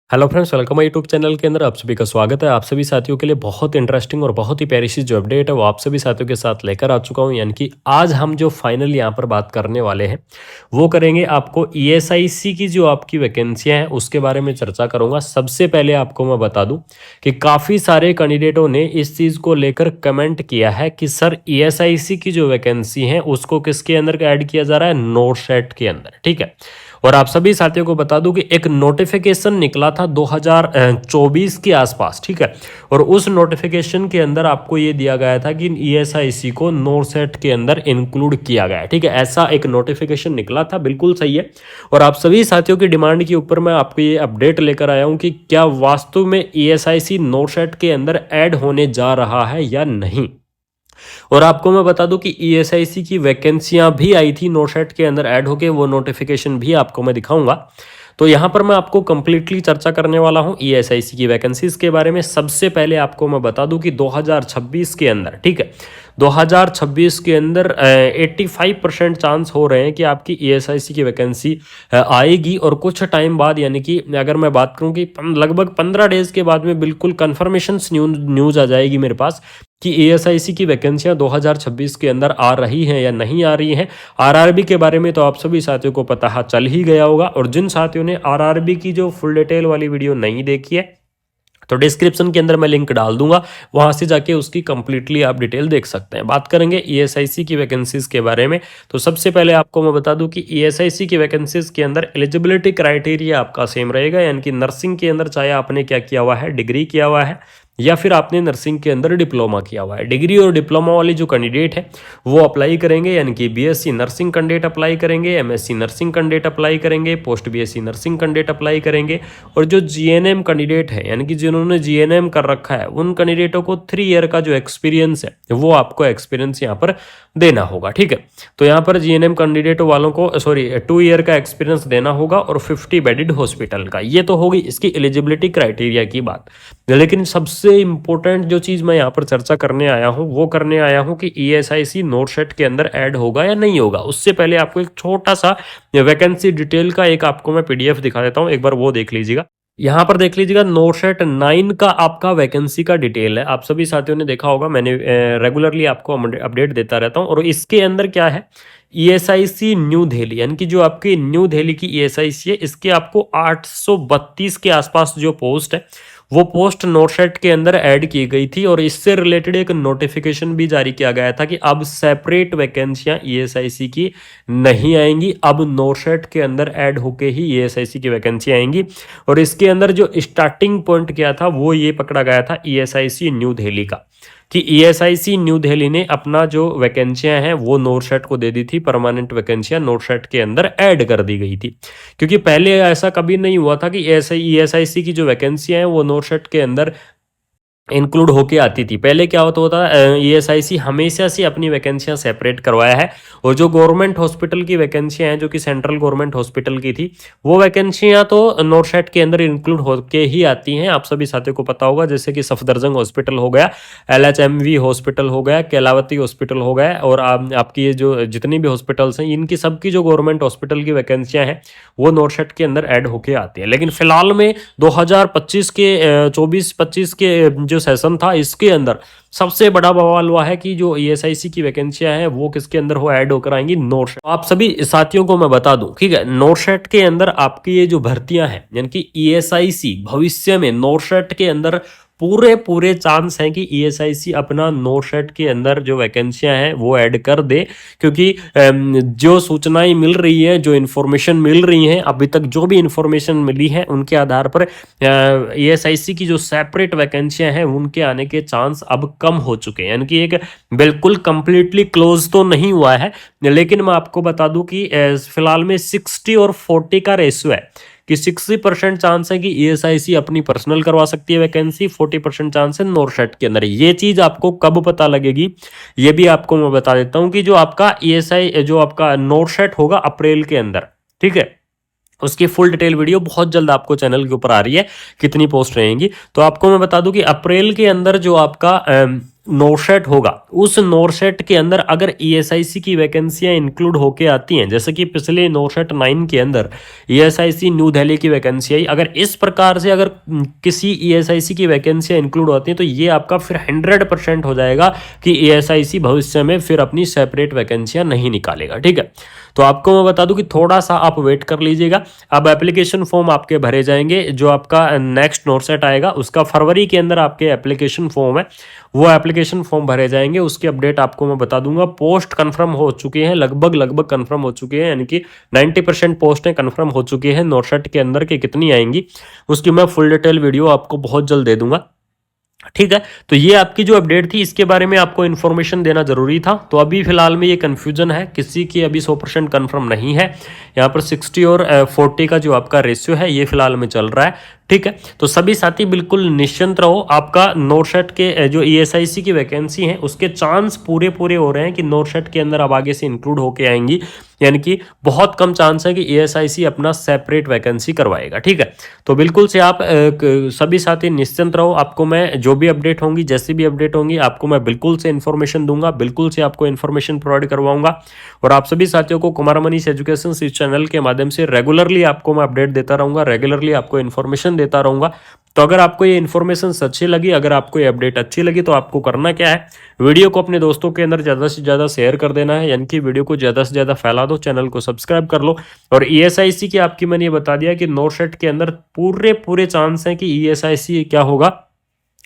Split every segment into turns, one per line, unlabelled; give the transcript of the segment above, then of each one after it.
Hello friends, welcome my YouTube channel के अंदर आप सभी का स्वागत है। आप सभी साथियों के लिए बहुत इंटरेस्टिंग और बहुत ही प्यारी सी जो अपडेट है वो आप सभी साथियों के साथ लेकर आ चुका हूं। यानी कि आज हम जो फाइनल यहां पर बात करने वाले हैं वो करेंगे आपको ईएसआईसी की जो आपकी वैकेंसियां हैं उसके बारे में चर्चा करूंगा। सबसे पहले आपको मैं बता दूं कि काफ़ी सारे कैंडिडेटों ने इस चीज़ को लेकर कमेंट किया है कि सर ईएसआईसी की जो वैकेंसी है उसको किसके अंदर ऐड किया जा रहा है, नोटसेट के अंदर। ठीक है, और आप सभी साथियों को बता दूं कि एक नोटिफिकेशन निकला था 2024 के आसपास। ठीक है, और उस नोटिफिकेशन के अंदर आपको ये दिया गया था कि ईएसआईसी को नोटसेट के अंदर इंक्लूड किया गया है। ठीक है, ऐसा एक नोटिफिकेशन निकला था, बिल्कुल सही है। और आप सभी साथियों की डिमांड के ऊपर मैं आपको ये अपडेट लेकर आया हूं कि क्या वास्तव में ईएसआईसी नोटसेट के अंदर ऐड होने जा रहा है या नहीं। और आपको मैं बता दूं कि ईएसआईसी की वैकेंसियां भी आई थी नोटसेट के अंदर ऐड होके, वो नोटिफिकेशन भी आपको मैं दिखाऊंगा। तो यहाँ पर मैं आपको कंप्लीटली चर्चा करने वाला हूँ ईएसआईसी की वैकेंसीज के बारे में। सबसे पहले आपको मैं बता दूं कि 2026 के अंदर, ठीक है, 2026 के अंदर 85% चांस हो रहे हैं कि आपकी ईएसआईसी की वैकेंसी आएगी। और कुछ टाइम बाद, यानी कि अगर मैं बात करूं कि लगभग 15 डेज के बाद में बिल्कुल कन्फर्मेशन न्यूज़ आ जाएगी मेरे पास कि ईएसआईसी की वैकेंसियां 2026 के अंदर आ रही हैं या नहीं आ रही हैं। आरआरबी के बारे में तो आप सभी साथियों को पता चल ही गया होगा। और जिन साथियों ने आरआरबी की जो फुल डिटेल वाली वीडियो नहीं देखी है तो डिस्क्रिप्शन के अंदर मैं लिंक डाल दूंगा, वहां से जाके उसकी कंप्लीटली आप डिटेल देख सकते हैं। बात करेंगे ईएसआईसी की वैकेंसीज के बारे में। तो सबसे पहले आपको मैं बता दूं कि ईएसआईसी की वैकेंसीज के अंदर एलिजिबिलिटी क्राइटेरिया आपका सेम रहेगा। यानी कि नर्सिंग के अंदर चाहे आपने क्या किया हुआ है, डिग्री किया हुआ है, या फिर आपने नर्सिंग के अंदर डिप्लोमा किया हुआ है। डिग्री और डिप्लोमा वाले जो कैंडिडेट है वो अप्लाई करेंगे, यानी कि बीएससी नर्सिंग कैंडिडेट अप्लाई करेंगे, एमएससी नर्सिंग कैंडिडेट अप्लाई करेंगे, post BSc nursing candidate apply करेंगे। और जो जीएनएम कैंडिडेट है, यानी कि जिन्होंने जीएनएम कर रखा है, उन कैंडिडेटों को 3 ईयर का जो एक्सपीरियंस है वो आपको एक्सपीरियंस यहाँ पर देना होगा। ठीक है, तो यहाँ पर जीएनएम कैंडिडेट वालों को 2 ईयर का एक्सपीरियंस देना होगा और 50 बेडेड हॉस्पिटल का। ये तो होगी इसकी एलिजिबिलिटी क्राइटेरिया की बात। लेकिन सबसे इंपॉर्टेंट जो चीज़ मैं यहाँ पर चर्चा करने आया हूँ वो करने आया हूँ कि ईएसआईसी नोटसेट के अंदर ऐड होगा या नहीं होगा। उससे पहले आपको एक छोटा सा वैकेंसी डिटेल का एक आपको मैं पीडीएफ दिखा देता हूँ, एक बार वो देख लीजिएगा। यहाँ पर देख लीजिएगा, नोटसेट 9 का आपका वैकेंसी का डिटेल है। आप सभी साथियों ने देखा होगा, मैंने रेगुलरली आपको अपडेट देता रहता हूँ। और इसके अंदर क्या है, ईएसआईसी न्यू दिल्ली, यानी कि जो आपकी न्यू दिल्ली की ईएसआईसी है, इसके आपको 832 के आसपास जो पोस्ट है वो पोस्ट नोटसेट के अंदर ऐड की गई थी। और इससे रिलेटेड एक नोटिफिकेशन भी जारी किया गया था कि अब सेपरेट वैकेंसियां ईएसआईसी की नहीं आएंगी, अब नोटसेट के अंदर ऐड होके ही ईएसआईसी की वैकेंसी आएंगी। और इसके अंदर जो स्टार्टिंग पॉइंट क्या था वो ये पकड़ा गया था ईएसआईसी न्यू दिल्ली का, कि ईएसआईसी न्यू दिल्ली ने अपना जो वैकेंसियां हैं वो नोटसेट को दे दी थी। परमानेंट वैकेंसियां नोटसेट के अंदर ऐड कर दी गई थी, क्योंकि पहले ऐसा कभी नहीं हुआ था कि ऐसे ईएसआईसी की जो वैकेंसियां हैं वो नोटसेट के अंदर इंक्लूड होके आती थी। पहले क्या होता ईएसआईसी हमेशा से अपनी वैकेंसियां सेपरेट करवाया है। और जो गवर्नमेंट हॉस्पिटल की वैकेंसियां हैं, जो कि सेंट्रल गवर्नमेंट हॉस्पिटल की थी, वो वैकेंसियां तो नोटसेट के अंदर इंक्लूड होके ही आती हैं। आप सभी साथियों को पता होगा, जैसे कि सफदरजंग हॉस्पिटल हो गया, एलएचएमवी हॉस्पिटल हो गया, कैलावती हॉस्पिटल हो गया, और आपकी ये जो जितनी भी हॉस्पिटल्स हैं इनकी सबकी जो गवर्नमेंट हॉस्पिटल की वैकेंसियां हैं वो नोटसेट के अंदर ऐड होके आती है। लेकिन फिलहाल में 2025 के 24-25 के जो सेशन था इसके अंदर सबसे बड़ा बवाल हुआ है कि जो ईएसआईसी की वैकेंसियां हैं वो किसके अंदर हो ऐड होकर आएंगी, नोटसेट। आप सभी साथियों को मैं बता दूं, ठीक है, नोटसेट के अंदर आपकी ये जो भर्तियां हैं, यानी कि ईएसआईसी भविष्य में नोटसेट के अंदर पूरे चांस हैं कि ईएसआईसी अपना नोटसेट के अंदर जो वैकेंसियां हैं वो ऐड कर दे। क्योंकि जो सूचनाएं मिल रही है, जो इन्फॉर्मेशन मिल रही हैं, अभी तक जो भी इन्फॉर्मेशन मिली है उनके आधार पर ईएसआईसी की जो सेपरेट वैकेंसियां हैं उनके आने के चांस अब कम हो चुके हैं। यानी कि एक बिल्कुल कंप्लीटली क्लोज तो नहीं हुआ है, लेकिन मैं आपको बता दूं कि फिलहाल में 60 और 40 का रेशियो है कि 60% चांस है कि ईएसआईसी अपनी पर्सनल करवा सकती है वैकेंसी, 40% चांस है नोटसेट के अंदर। ये चीज आपको कब पता लगेगी ये भी आपको मैं बता देता हूं कि जो आपका ईएसआई जो आपका नोटसेट होगा अप्रैल के अंदर, ठीक है, उसकी फुल डिटेल वीडियो बहुत जल्द आपको चैनल के ऊपर आ रही है, कितनी पोस्ट रहेंगी। तो आपको मैं बता दूं कि अप्रैल के अंदर जो आपका नोरसेट होगा, उस नोरसेट के अंदर अगर ईएसआईसी की वैकेंसियां इंक्लूड होके आती हैं, जैसे कि पिछले नोरसेट 9 के अंदर ईएसआईसी न्यू दिल्ली की वैकेंसी आई, अगर इस प्रकार से अगर किसी ईएसआईसी की वैकेंसियां इंक्लूड होती हैं तो ये आपका फिर 100% हो जाएगा कि ईएसआईसी भविष्य में फिर अपनी सेपरेट वैकेंसियां नहीं निकालेगा। ठीक है, तो आपको मैं बता दूं कि थोड़ा सा आप वेट कर लीजिएगा। अब एप्लीकेशन फॉर्म आपके भरे जाएंगे, जो आपका नेक्स्ट नोरसेट आएगा उसका फरवरी के अंदर आपके एप्लीकेशन फॉर्म है, वो एप्लीकेशन फॉर्म भरे जाएंगे, उसकी अपडेट आपको मैं बता दूंगा। पोस्ट कंफर्म हो चुकी हैं, लगभग कंफर्म हो चुके हैं, यानी कि 90% पोस्टें कंफर्म हो चुकी हैं नोरसेट के अंदर के कितनी आएंगी उसकी मैं फुल डिटेल वीडियो आपको बहुत जल्द दे दूंगा। ठीक है, तो ये आपकी जो अपडेट थी इसके बारे में आपको इन्फॉर्मेशन देना जरूरी था। तो अभी फिलहाल में ये कंफ्यूजन है, किसी की अभी 100% कंफर्म नहीं है। यहाँ पर 60 और 40 का जो आपका रेशियो है ये फिलहाल में चल रहा है। ठीक है, तो सभी साथी बिल्कुल निश्चिंत रहो, आपका नोरसेट के जो ईएसआईसी की वैकेंसी है उसके चांस पूरे हो रहे हैं कि नोरसेट के अंदर अब आगे से इंक्लूड होके आएंगी, यानी कि बहुत कम चांस है कि ईएसआईसी अपना सेपरेट वैकेंसी करवाएगा। ठीक है, तो बिल्कुल से आप सभी साथी निश्चिंत रहो, आपको मैं जो भी अपडेट होंगी, जैसी भी अपडेट होंगी, आपको मैं बिल्कुल से इन्फॉर्मेशन दूंगा, बिल्कुल से आपको इन्फॉर्मेशन प्रोवाइड करवाऊंगा। और आप सभी साथियों को कुमार मनीष एजुकेशन इस चैनल के माध्यम से रेगुलरली आपको मैं अपडेट देता रहूंगा, रेगुलरली आपको इन्फॉर्मेशन देता रहूंगा। तो अगर आपको ये इन्फॉर्मेशन अच्छी लगी, अगर आपको ये अपडेट अच्छी लगी, तो आपको करना क्या है, वीडियो को अपने दोस्तों के अंदर ज़्यादा से ज़्यादा शेयर कर देना है, यानी कि वीडियो को ज़्यादा से ज़्यादा फैला दो, चैनल को सब्सक्राइब कर लो। और ईएसआईसी की आपकी मैंने ये बता दिया कि नोरसेट के अंदर पूरे चांस हैं कि ईएसआईसी क्या होगा,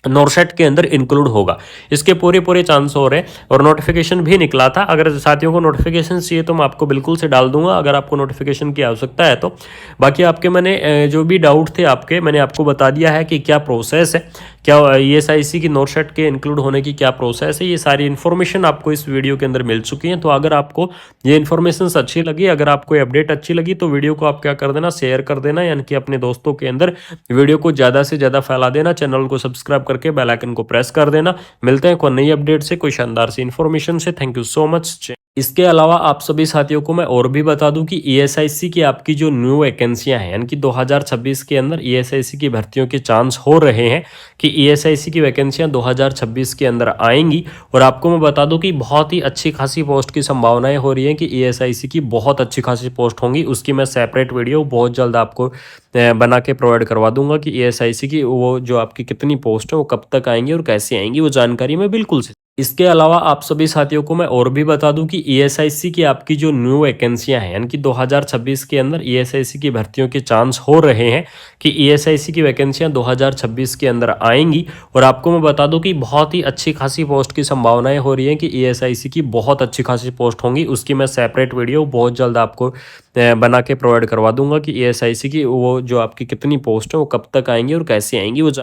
नोरसेट के अंदर इंक्लूड होगा, इसके पूरे चांस हो रहे हैं। और नोटिफिकेशन भी निकला था, अगर साथियों को नोटिफिकेशन चाहिए तो मैं आपको बिल्कुल से डाल दूंगा, अगर आपको नोटिफिकेशन की आवश्यकता है तो। बाकी आपके मैंने जो भी डाउट थे आपके, मैंने आपको बता दिया है कि क्या प्रोसेस है, क्या ईएसआईसी की नोरसेट के इंक्लूड होने की क्या प्रोसेस है, ये सारी इन्फॉर्मेशन आपको इस वीडियो के अंदर मिल चुकी है। तो अगर आपको ये इन्फॉर्मेशन अच्छी लगी, अगर आपको अपडेट अच्छी लगी, तो वीडियो को आप क्या कर देना, शेयर कर देना, यानी कि अपने दोस्तों के अंदर वीडियो को ज़्यादा से ज़्यादा फैला देना, चैनल को सब्सक्राइब करके बेल आइकन को प्रेस कर देना। मिलते हैं कोई नई अपडेट से, कोई शानदार सी इन्फॉर्मेशन से। Thank you so much. इसके अलावा आप सभी साथियों को मैं और भी बता दूं कि ईएसआईसी की आपकी जो न्यू वैकेंसियां हैं, यानी कि 2026 के अंदर ईएसआईसी की भर्तियों के चांस हो रहे हैं कि ईएसआईसी की वैकेंसियां 2026 के अंदर आएंगी। और आपको मैं बता दूं कि बहुत ही अच्छी खासी पोस्ट की संभावनाएं हो रही हैं कि ईएसआईसी की बहुत अच्छी खासी पोस्ट होंगी, उसकी मैं सेपरेट वीडियो बहुत जल्द आपको बना के प्रोवाइड करवा दूंगा कि ईएसआईसी की वो जो आपकी कितनी पोस्ट है वो कब तक आएंगी और कैसे आएंगी, वो जानकारी मैं बिल्कुल से। इसके अलावा आप सभी साथियों को मैं और भी बता दूं कि ईएसआईसी की आपकी जो न्यू वैकेंसियां हैं, यानी कि 2026 के अंदर ईएसआईसी की भर्तियों के चांस हो रहे हैं कि ईएसआईसी की वैकेंसियां 2026 के अंदर आएंगी। और आपको मैं बता दूं कि बहुत ही अच्छी खासी पोस्ट की संभावनाएं हो रही हैं कि ईएसआईसी की बहुत अच्छी खासी पोस्ट होंगी, उसकी मैं सेपरेट वीडियो बहुत जल्द आपको बना के प्रोवाइड करवा दूंगा कि ईएसआईसी की वो जो आपकी कितनी पोस्ट है वो कब तक आएंगी और कैसे आएंगी, वो